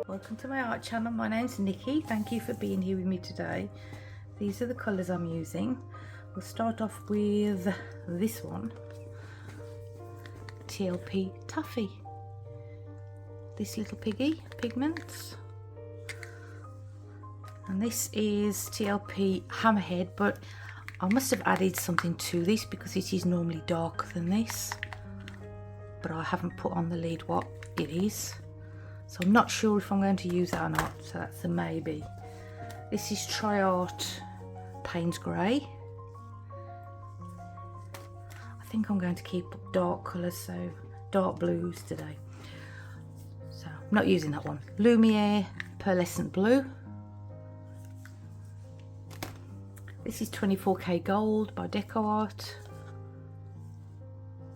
Welcome to my art channel. My name's Niki. Thank you for being here with me today. These are the colours I'm using. We'll start off with this one, TLP Taffy. This little piggy, pigments. And this is TLP Hammerhead, but I must have added something to this because it is normally darker than this. But I haven't put on the lid what it is. So I'm not sure if I'm going to use that or not, so that's a maybe. This is Triart Paynes Grey. I think I'm going to keep dark colours, so dark blues today. So I'm not using that one. Lumiere Pearlescent Blue. This is 24K Gold by Art.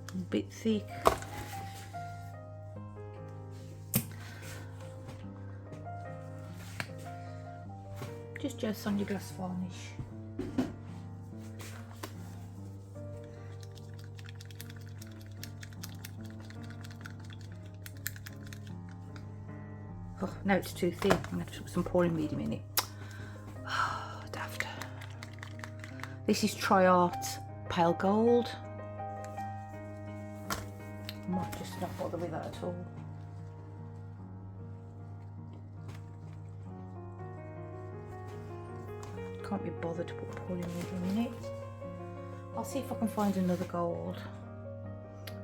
A bit thick. Just Jo Sonja glass varnish. Oh, now it's too thin. I'm going to put some pouring medium in it. Oh, daft. This is Triart Pale Gold. I might just not bother with that at all. Can't be bothered to put pouring medium in it. I'll see if I can find another gold.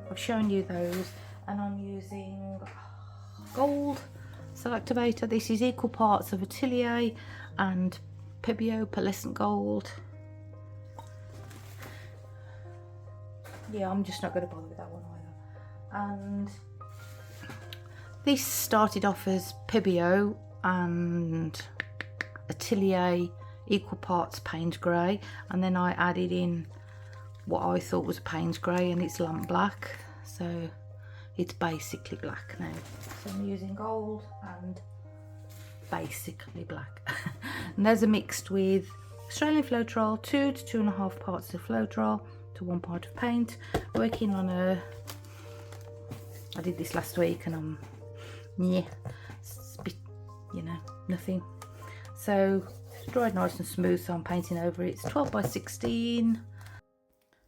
I've shown you those, and I'm using gold selectivator. This is equal parts of Atelier and Pearlescent Gold. Yeah, I'm just not going to bother with that one either. And this started off as Pearlescent and Atelier equal parts Paynes Grey, and then I added in what I thought was Paynes Grey, and it's Lamp Black, so it's basically black now. So I'm using gold and basically black. And those are mixed with Australian Floetrol, 2 to 2.5 parts of Floetrol to 1 part of paint. Working on I did this last week, and it's a bit, you know, nothing. So it's dried nice and smooth, so I'm painting over it. It's 12 by 16.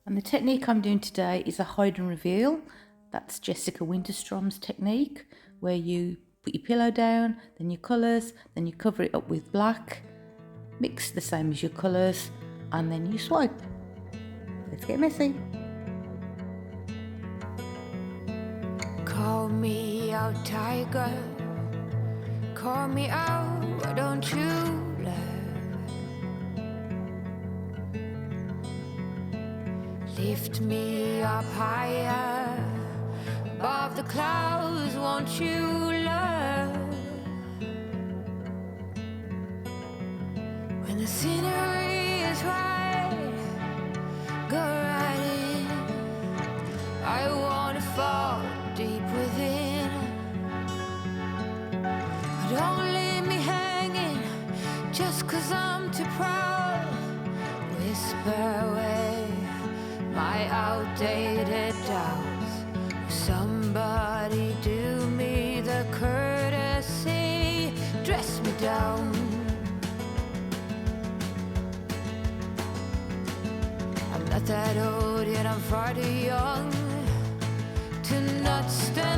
And the technique I'm doing today is a hide and reveal. That's Jessica Winterstrom's technique, where you put your pillow down, then your colours, then you cover it up with black, mix the same as your colours, and then you swipe. Let's get messy. Call me out, tiger. Call me out, why don't you love? Lift me up higher, above the clouds, won't you love? When the scenery is right, go right in. I wanna fall deep within. Don't leave me hanging just 'cause I'm too proud. Whisper away my outdated doubts. Somebody do me the courtesy, dress me down. I'm not that old yet, I'm far too young to not stand